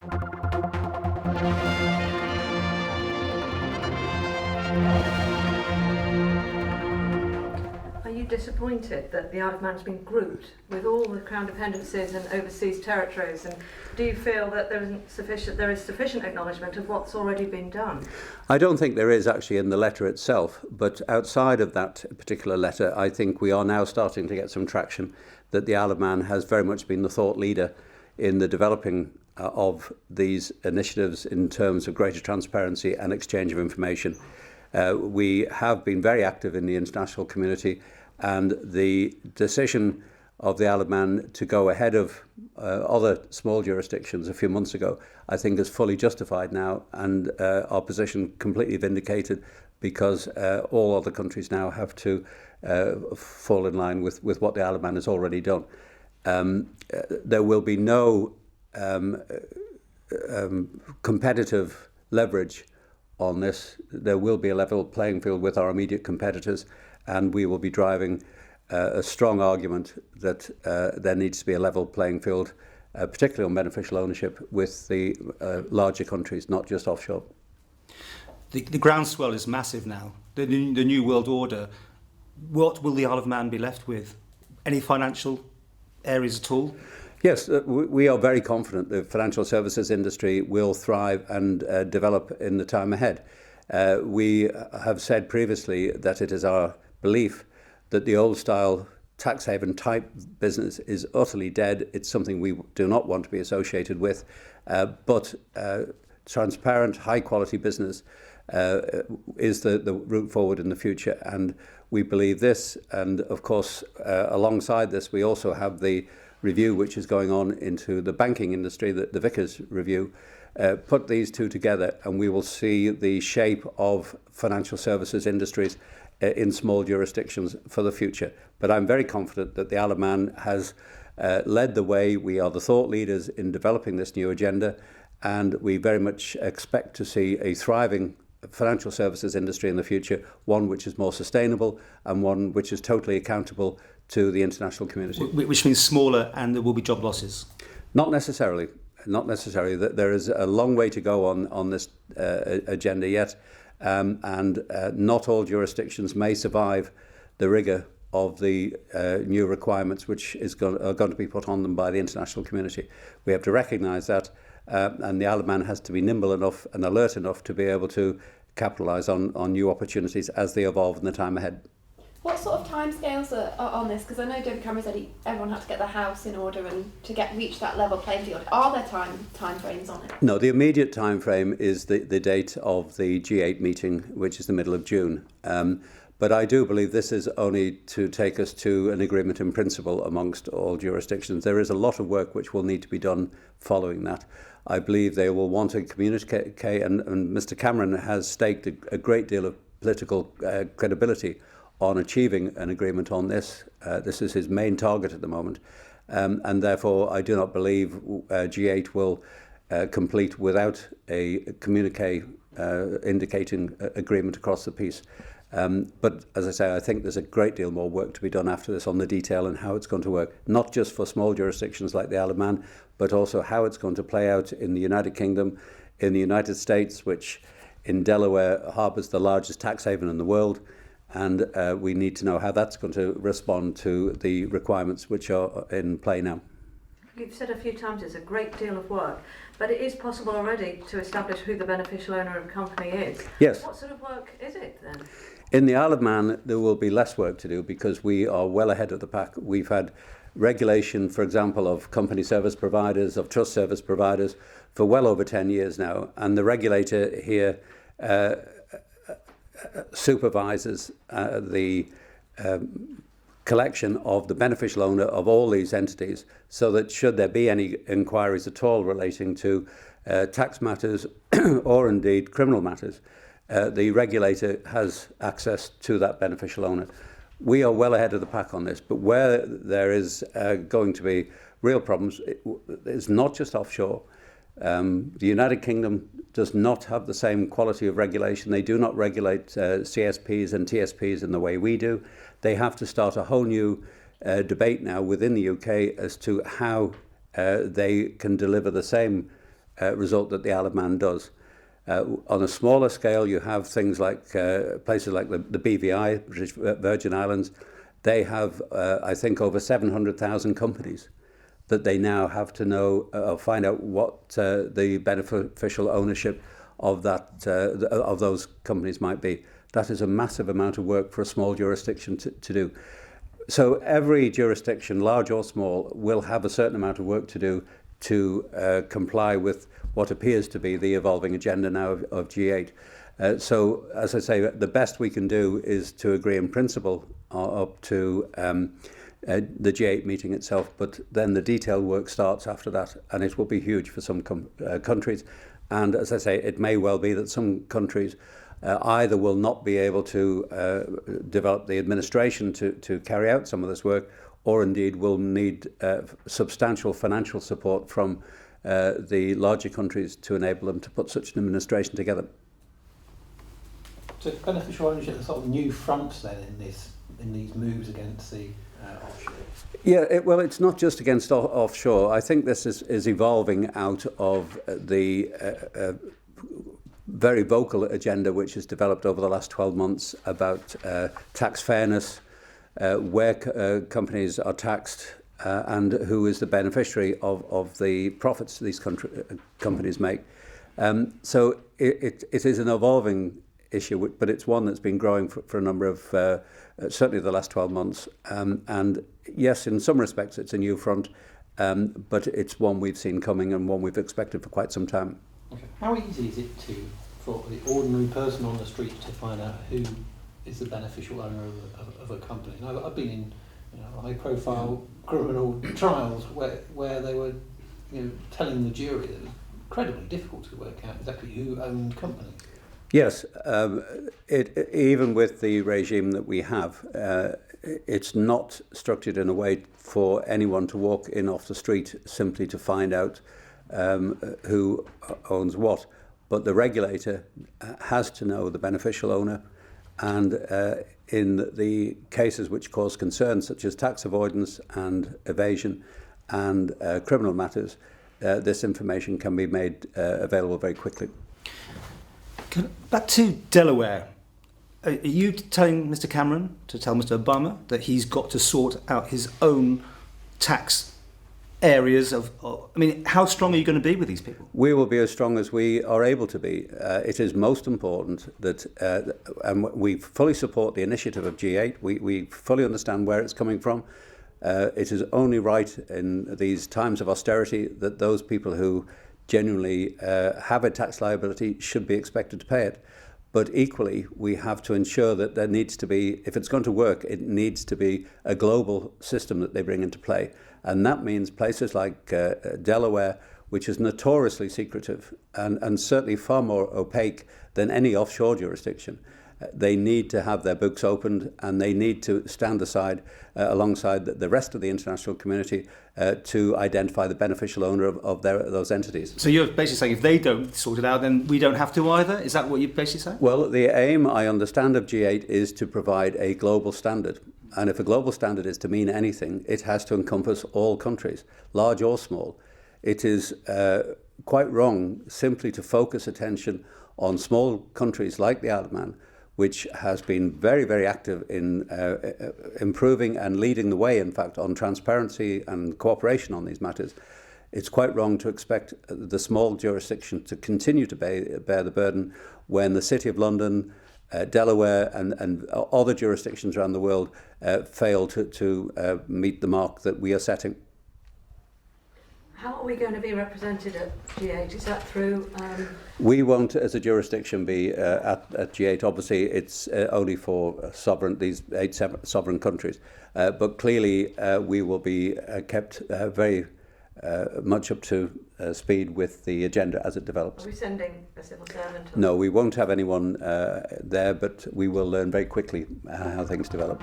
Are you disappointed that the Isle of Man has been grouped with all the Crown dependencies and overseas territories, and do you feel that there is sufficient acknowledgement of what's already been done? I don't think there is actually in the letter itself, but outside of that particular letter, I think we are now starting to get some traction that the Isle of Man has very much been the thought leader in the developing of these initiatives in terms of greater transparency and exchange of information. We have been very active in the international community, and the decision of the Isle of Man to go ahead of other small jurisdictions a few months ago, I think is fully justified now, and our position completely vindicated, because all other countries now have to fall in line with what the Isle of Man has already done. There will be no competitive leverage on this. There will be a level playing field with our immediate competitors, and we will be driving a strong argument that there needs to be a level playing field, particularly on beneficial ownership, with the larger countries, not just offshore. The groundswell is massive now. The new world order. What will the Isle of Man be left with? Any financial areas at all? Yes, we are very confident the financial services industry will thrive and develop in the time ahead. We have said previously that it is our belief that the old style tax haven type business is utterly dead. It's something we do not want to be associated with, but transparent, high quality business is the route forward in the future, and we believe this. And of course, alongside this, we also have the review which is going on into the banking industry, the Vickers review. Put these two together and we will see the shape of financial services industries in small jurisdictions for the future. But I'm very confident that the Isle of Man has led the way. We are the thought leaders in developing this new agenda, and we very much expect to see a thriving financial services industry in the future, one which is more sustainable and one which is totally accountable to the international community. Which means smaller, and there will be job losses? Not necessarily. Not necessarily. There is a long way to go on this agenda yet, and not all jurisdictions may survive the rigour of the new requirements which are going to be put on them by the international community. We have to recognise that, and the Isle of Man has to be nimble enough and alert enough to be able to capitalise on new opportunities as they evolve in the time ahead. What sort of timescales are on this? Because I know David Cameron said everyone had to get their house in order and to reach that level playing field. Are there time frames on it? No, the immediate time frame is the date of the G8 meeting, which is the middle of June. But I do believe this is only to take us to an agreement in principle amongst all jurisdictions. There is a lot of work which will need to be done following that. I believe they will want to communicate, and Mr Cameron has staked a great deal of political credibility on achieving an agreement on this. This is his main target at the moment, and therefore I do not believe G8 will complete without a communique indicating agreement across the piece. But as I say, I think there's a great deal more work to be done after this on the detail and how it's going to work, not just for small jurisdictions like the Isle of Man, but also how it's going to play out in the United Kingdom, in the United States, which in Delaware harbours the largest tax haven in the world. And we need to know how that's going to respond to the requirements which are in play now. You've said a few times it's a great deal of work, but it is possible already to establish who the beneficial owner of a company is. Yes. What sort of work is it then? In the Isle of Man, there will be less work to do because we are well ahead of the pack. We've had regulation, for example, of company service providers, of trust service providers for well over 10 years now, and the regulator here supervises the collection of the beneficial owner of all these entities, so that should there be any inquiries at all relating to tax matters or indeed criminal matters, the regulator has access to that beneficial owner. We are well ahead of the pack on this, but where there is going to be real problems, it's not just offshore. The United Kingdom does not have the same quality of regulation. They do not regulate CSPs and TSPs in the way we do. They have to start a whole new debate now within the UK as to how they can deliver the same result that the Isle of Man does. On a smaller scale, you have things like places like the BVI, British Virgin Islands. They have, I think, over 700,000 companies that they now have to know or find out what the beneficial ownership of of those companies might be. That is a massive amount of work for a small jurisdiction to do. So every jurisdiction, large or small, will have a certain amount of work to do to comply with what appears to be the evolving agenda now of G8. So, as I say, the best we can do is to agree in principle up to the G8 meeting itself, but then the detailed work starts after that, and it will be huge for some countries. And as I say, it may well be that some countries either will not be able to develop the administration to carry out some of this work, or indeed will need substantial financial support from the larger countries to enable them to put such an administration together. So beneficial ownership, the sort of new fronts then in these moves against the offshore. Yeah, well, it's not just against offshore. I think this is evolving out of the very vocal agenda which has developed over the last 12 months about tax fairness, where companies are taxed, and who is the beneficiary of the profits these companies make. So it is an evolving issue, but it's one that's been growing for a number of, certainly the last 12 months. And yes, in some respects it's a new front, but it's one we've seen coming and one we've expected for quite some time. Okay. How easy is it for the ordinary person on the street to find out who is the beneficial owner of a company? And I've been in high-profile criminal trials where they were telling the jury that it was incredibly difficult to work out exactly who owned companies. Yes, even with the regime that we have, it's not structured in a way for anyone to walk in off the street simply to find out who owns what. But the regulator has to know the beneficial owner, and in the cases which cause concern, such as tax avoidance and evasion and criminal matters, this information can be made available very quickly. Back to Delaware. Are you telling Mr. Cameron to tell Mr. Obama that he's got to sort out his own tax areas how strong are you going to be with these people? We will be as strong as we are able to be. It is most important that, and we fully support the initiative of G8. We fully understand where it's coming from. It is only right in these times of austerity that those people who genuinely have a tax liability should be expected to pay it. But equally, we have to ensure that there needs to be, if it's going to work, it needs to be a global system that they bring into play. And that means places like Delaware, which is notoriously secretive and certainly far more opaque than any offshore jurisdiction. They need to have their books opened, and they need to stand aside alongside the rest of the international community to identify the beneficial owner of those entities. So you're basically saying if they don't sort it out, then we don't have to either? Is that what you're basically saying? Well, the aim, I understand, of G8 is to provide a global standard. And if a global standard is to mean anything, it has to encompass all countries, large or small. It is quite wrong simply to focus attention on small countries like the Isle of Man, which has been very, very active in improving and leading the way, in fact, on transparency and cooperation on these matters. It's quite wrong to expect the small jurisdiction to continue to bear the burden when the City of London, Delaware and other jurisdictions around the world fail to meet the mark that we are setting. How are we going to be represented at G8? Is that through... We won't, as a jurisdiction, be at G8. Obviously, it's only for these 8 sovereign countries. But clearly, we will be kept very much up to speed with the agenda as it develops. Are we sending a civil servant? No, we won't have anyone there, but we will learn very quickly how things develop.